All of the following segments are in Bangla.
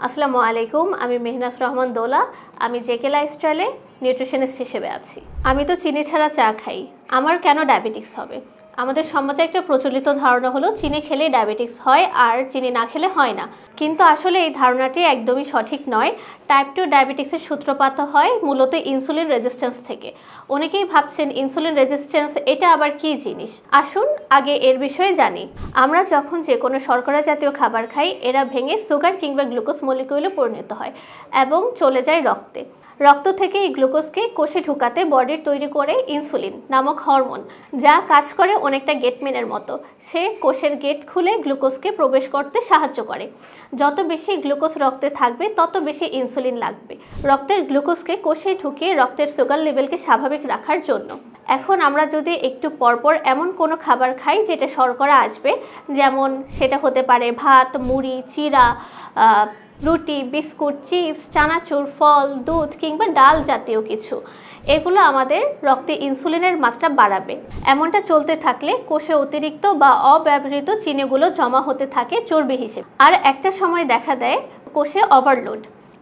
আসসালামু আলাইকুম, আমি মেহনাজ রহমান দোলা। আমি জেকে লাইফস্টাইলে নিউট্রিশনিস্ট হিসেবে আছি। আমি তো চিনি ছাড়া চা খাই, আমার কেন ডায়াবেটিক্স হবে? আমাদের সমাজে একটা প্রচলিত ধারণা হলো চিনি খেলেই ডায়াবেটিক্স হয় আর চিনি না খেলে হয় না। কিন্তু আসলে এই ধারণাটি একদমই সঠিক নয়। টাইপ 2 ডায়াবেটিক্সের সূত্রপাত হয় মূলত ইনসুলিন রেজিস্ট্যান্স থেকে। অনেকেই ভাবছেন ইনসুলিন রেজিস্ট্যান্স এটা আবার কী জিনিস। আসুন আগে এর বিষয়ে জানি। আমরা যখন যে কোনো শর্করা জাতীয় খাবার খাই, এরা ভেঙে সুগার কিংবা গ্লুকোজ মলিকিউলে পরিণত হয় এবং চলে যায় রক্তে। রক্ত থেকে এই গ্লুকোজকে কোষে ঢুকাতে বডির তৈরি করে ইনসুলিন নামক হরমোন, যা কাজ করে অনেকটা গেটম্যানের মতো। সে কোষের গেট খুলে গ্লুকোজকে প্রবেশ করতে সাহায্য করে। যত বেশি গ্লুকোজ রক্তে থাকবে তত বেশি ইনসুলিন লাগবে রক্তের গ্লুকোজকে কোষে ঢুকিয়ে রক্তের সুগার লেভেলকে স্বাভাবিক রাখার জন্য। এখন আমরা যদি একটু পরপর এমন কোনো খাবার খাই যেটা শর্করা আসবে, যেমন সেটা হতে পারে ভাত, মুড়ি, চিড়া, রুটি, বিস্কুট, চিপস, চানাচুর, ফল, দুধ কিংবা ডাল জাতীয় কিছু, এগুলো আমাদের রক্তে ইনসুলিনের মাত্রা বাড়াবে। এমনটা চলতে থাকলে কোষে অতিরিক্ত বা অব্যবহৃত চিনিগুলো জমা হতে থাকে চর্বি হিসেবে। আর একটা সময় দেখা দেয় কোষে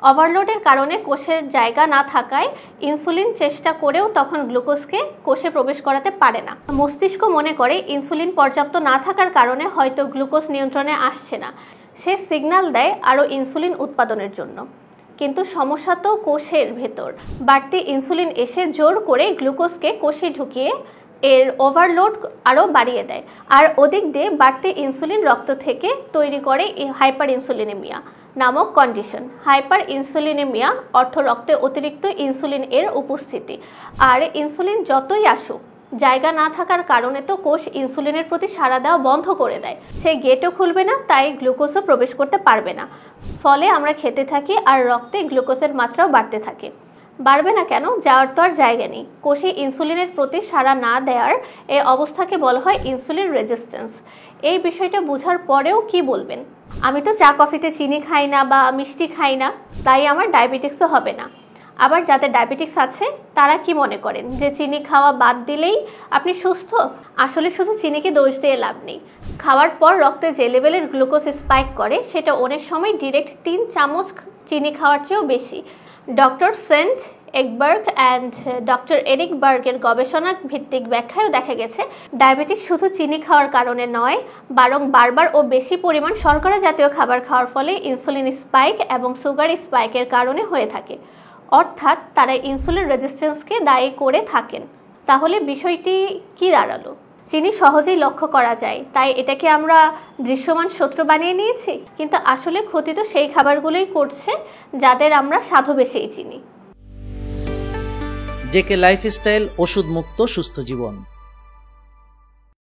ওভারলোডের কারণে কোষের জায়গা না থাকায় ইনসুলিন চেষ্টা করেও তখন গ্লুকোজকে কোষে প্রবেশ করাতে পারে না। মস্তিষ্ক মনে করে ইনসুলিন পর্যাপ্ত না থাকার কারণে হয়তো গ্লুকোজ নিয়ন্ত্রণে আসছে না। সে সিগন্যাল দেয় আরও ইনসুলিন উৎপাদনের জন্য। কিন্তু সমস্যা তো কোষের ভেতর। বাড়তি ইনসুলিন এসে জোর করে গ্লুকোজকে কোষে ঢুকিয়ে এর ওভারলোড আরও বাড়িয়ে দেয়। আর ওদিক দিয়ে বাড়তি ইনসুলিন রক্ত থেকে তৈরি করে হাইপার ইনসুলিনেমিয়া নামক কন্ডিশন। হাইপার ইনসুলিনেমিয়া অর্থ রক্তে অতিরিক্ত ইনসুলিন এর উপস্থিতি। আর ইনসুলিন যতই আসুক, জায়গা না থাকার কারণে তো কোষ ইনসুলিনের প্রতি সাড়া দেওয়া বন্ধ করে দেয়। সে গেটও খুলবে না, তাই গ্লুকোজও প্রবেশ করতে পারবে না। ফলে আমরা খেতে থাকি আর রক্তে গ্লুকোজের মাত্রাও বাড়তে থাকে। বাড়বে না কেন? যাওয়ার তো আর জায়গা নেই। কোষে ইনসুলিনের প্রতি সাড়া না দেওয়ার এই অবস্থাকে বলা হয় ইনসুলিন রেজিস্ট্যান্স। এই বিষয়টা বোঝার পরেও কি বলবেন, আমি তো চা কফিতে চিনি খাই না বা মিষ্টি খাই না, তাই আমার ডায়াবেটিক্সও হবে না। আবার যাদের ডায়াবেটিক্স আছে তারা কি মনে করেন যে চিনি খাওয়া বাদ দিলেই আপনি সুস্থ? আসলে শুধু চিনিকে দোষ দিয়ে লাভ নেই। খাওয়ার পর রক্তে যে লেভেলের গ্লুকোজ স্পাইক করে সেটা অনেক সময় ডিরেক্ট 3 চামচ চিনি খাওয়ার চেয়েও বেশি। ডক্টর সেন্ট একবার্গ অ্যান্ড ডক্টর এরিক বার্গের গবেষণা ভিত্তিক ব্যাখ্যায়ও দেখা গেছে ডায়াবেটিক শুধু চিনি খাওয়ার কারণে নয়, বরং বারবার ও বেশি পরিমাণ শর্করা জাতীয় খাবার খাওয়ার ফলে ইনসুলিন স্পাইক এবং সুগার স্পাইকের কারণে হয়ে থাকে। অর্থাৎ তারা ইনসুলিন রেজিস্ট্যান্সকে দায়ী করে থাকেন। তাহলে বিষয়টি কি দাঁড়ালো? চিনি সহজেই লক্ষ্য করা যায়, তাই এটাকে আমরা দৃশ্যমান শত্রু বানিয়ে নিয়েছি। কিন্তু আসলে ক্ষতি তো সেই খাবারগুলোই করছে যাদের আমরা স্বাদও বেশিই চিনি। জেকে লাইফস্টাইল, ওষুধ মুক্ত সুস্থ জীবন।